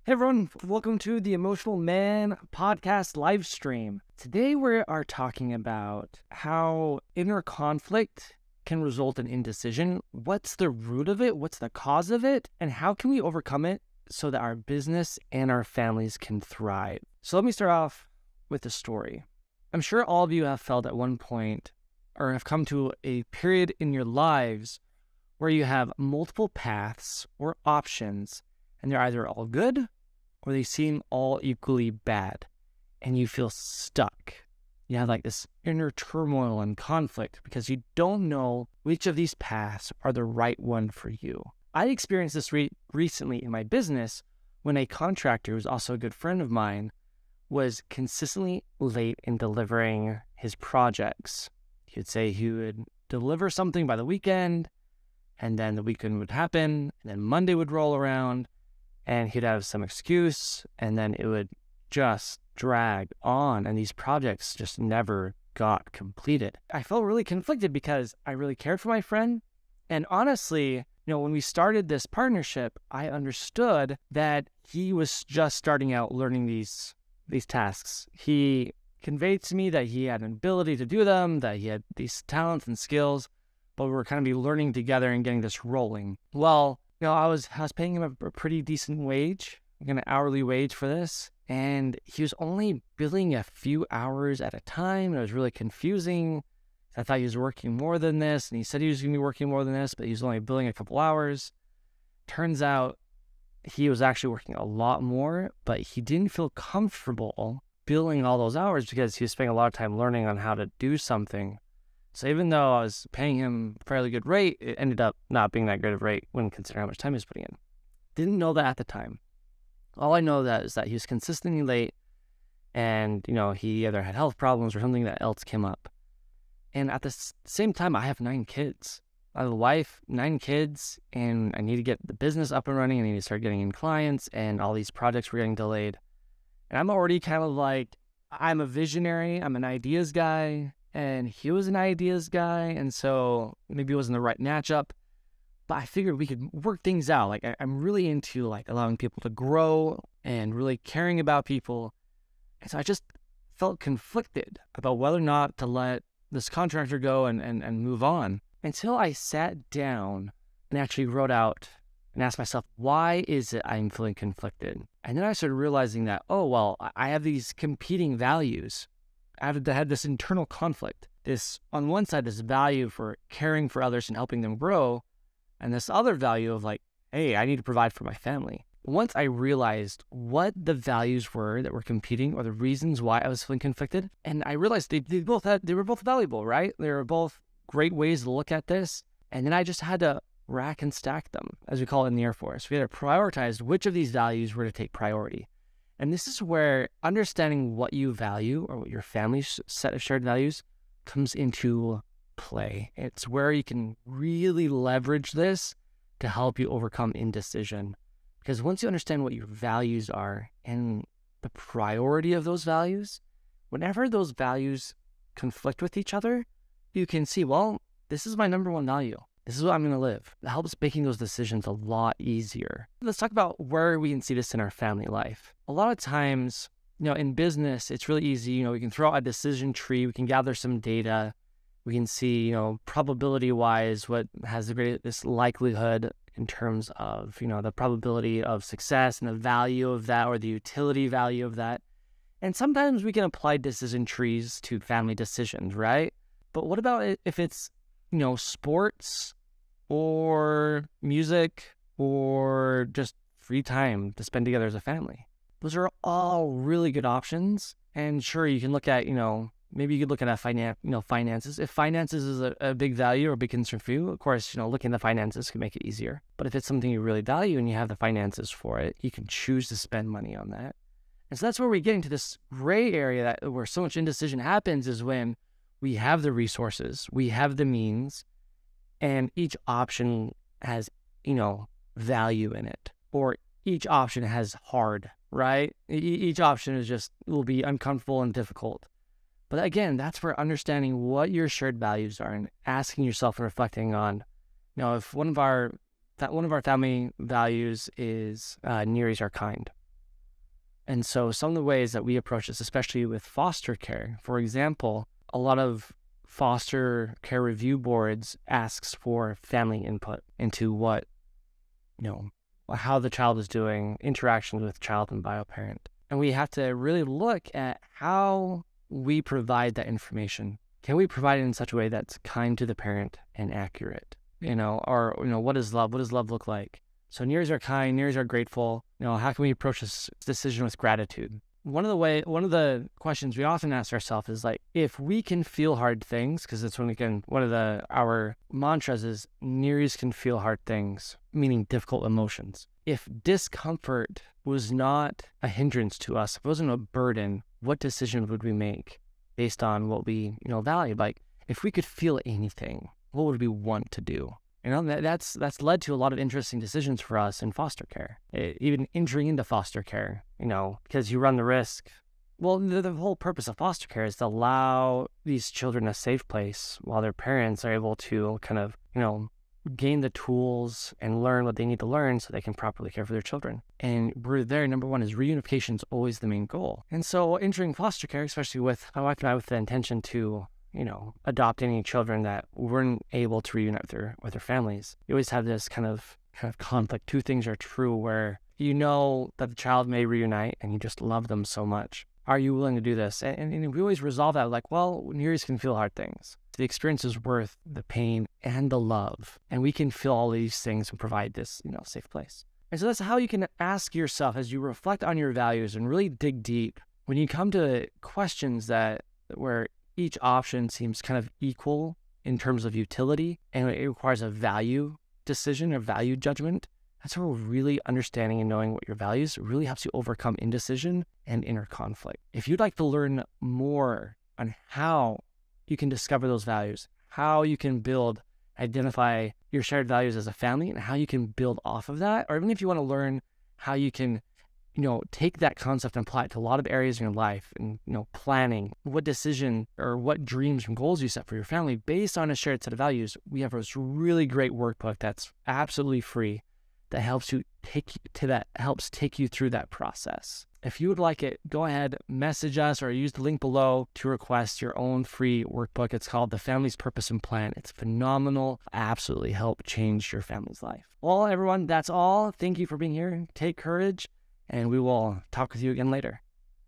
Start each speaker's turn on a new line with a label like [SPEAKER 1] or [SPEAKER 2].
[SPEAKER 1] Hey everyone, welcome to the Emotional Man podcast live stream. Today we are talking about how inner conflict can result in indecision. What's the root of it? What's the cause of it? And how can we overcome it so that our business and our families can thrive? So let me start off with a story. I'm sure all of you have felt at one point or have come to a period in your lives where you have multiple paths or options, and they're either all good or they seem all equally bad, and you feel stuck. You have like this inner turmoil and conflict because you don't know which of these paths are the right one for you. I experienced this recently in my business when a contractor, who's also a good friend of mine, was consistently late in delivering his projects. He would say he would deliver something by the weekend, and then the weekend would happen, and then Monday would roll around, and he'd have some excuse, and then it would just drag on, and these projects just never got completed. I felt really conflicted because I really cared for my friend, and honestly, when we started this partnership, I understood that he was just starting out learning these tasks. He conveyed to me that he had an ability to do them, that he had these talents and skills, but we were kind of be learning together and getting this rolling. Well, I was paying him a pretty decent wage, like an hourly wage for this, and he was only billing a few hours at a time, and it was really confusing. I thought he was working more than this, and he said he was going to be working more than this, but he was only billing a couple hours. Turns out he was actually working a lot more, but he didn't feel comfortable billing all those hours because he was spending a lot of time learning on how to do something. So even though I was paying him a fairly good rate, it ended up not being that good of a rate when considering how much time he was putting in. Didn't know that at the time. All I know is that he was consistently late, and he either had health problems or something that else came up. And at the same time, I have 9 kids. I have a wife, 9 kids, and I need to get the business up and running. I need to start getting in clients, and all these projects were getting delayed. And I'm already kind of like, I'm a visionary, I'm an ideas guy, and he was an ideas guy, and so maybe it wasn't the right matchup, but I figured we could work things out. Like, I'm really into like allowing people to grow and really caring about people, and so I just felt conflicted about whether or not to let this contractor go and move on, until I sat down and actually wrote out and asked myself, why is it I'm feeling conflicted? And then I started realizing that, I have these competing values. I had this internal conflict. This, on one side, this value for caring for others and helping them grow, and this other value of like, hey, I need to provide for my family. Once I realized what the values were that were competing, or the reasons why I was feeling conflicted, and I realized they were both valuable, right? They were both great ways to look at this, and then I just had to rack and stack them, as we call it in the Air Force. We had to prioritize which of these values were to take priority. And this is where understanding what you value, or what your family's set of shared values, comes into play. It's where you can really leverage this to help you overcome indecision. Because once you understand what your values are and the priority of those values, whenever those values conflict with each other, you can see, this is my number one value. This is what I'm going to live. It helps making those decisions a lot easier. Let's talk about where we can see this in our family life. A lot of times, in business, it's really easy. We can throw out a decision tree. We can gather some data. We can see, probability-wise, what has the greatest likelihood in terms of, the probability of success and the value of that, or the utility value of that. And sometimes we can apply decision trees to family decisions, right? But what about if it's sports or music or just free time to spend together as a family? Those are all really good options. And sure, you can look at, maybe you could look at finances. If finances is a big value or a big concern for you, of course, looking at the finances can make it easier. But if it's something you really value and you have the finances for it, you can choose to spend money on that. And so that's where we get into this gray area where so much indecision happens, is when we have the resources, we have the means, and each option has, value in it, or each option has hard, right? Each option will be uncomfortable and difficult. But again, that's where understanding what your shared values are and asking yourself and reflecting on, if one of our family values is near are kind, And so some of the ways that we approach this, especially with foster care, for example, a lot of foster care review boards asks for family input into what, how the child is doing, interactions with child and bio parent. And we have to really look at how we provide that information. Can we provide it in such a way that's kind to the parent and accurate? What is love? What does love look like? So nears are kind, nears are grateful. How can we approach this decision with gratitude? One of the questions we often ask ourselves is like, if we can feel hard things, because it's one of our mantras is nears can feel hard things, meaning difficult emotions. If discomfort was not a hindrance to us, if it wasn't a burden, what decision would we make based on what we, value? Like, if we could feel anything, what would we want to do? That's led to a lot of interesting decisions for us in foster care, even entering into foster care, because you run the risk. Well, the whole purpose of foster care is to allow these children a safe place while their parents are able to kind of, gain the tools and learn what they need to learn so they can properly care for their children. And we're there. Number one is reunification is always the main goal. And so entering foster care, especially with my wife and I, with the intention to adopt any children that weren't able to reunite with their families. You always have this kind of conflict. Two things are true where that the child may reunite and you just love them so much. Are you willing to do this? And we always resolve that like, well, nears can feel hard things. The experience is worth the pain and the love. And we can feel all these things and provide this, safe place. And so that's how you can ask yourself as you reflect on your values and really dig deep. When you come to questions where each option seems kind of equal in terms of utility, and it requires a value decision or value judgment. That's where really understanding and knowing what your values really helps you overcome indecision and inner conflict. If you'd like to learn more on how you can discover those values, how you can identify your shared values as a family, and how you can build off of that, or even if you want to learn how you can take that concept and apply it to a lot of areas in your life and, planning what decision or what dreams and goals you set for your family based on a shared set of values. We have this really great workbook that's absolutely free that helps take you through that process. If you would like it, go ahead, message us or use the link below to request your own free workbook. It's called The Family's Purpose and Plan. It's phenomenal. Absolutely help change your family's life. Well, everyone, that's all. Thank you for being here. Take courage. And we will talk with you again later.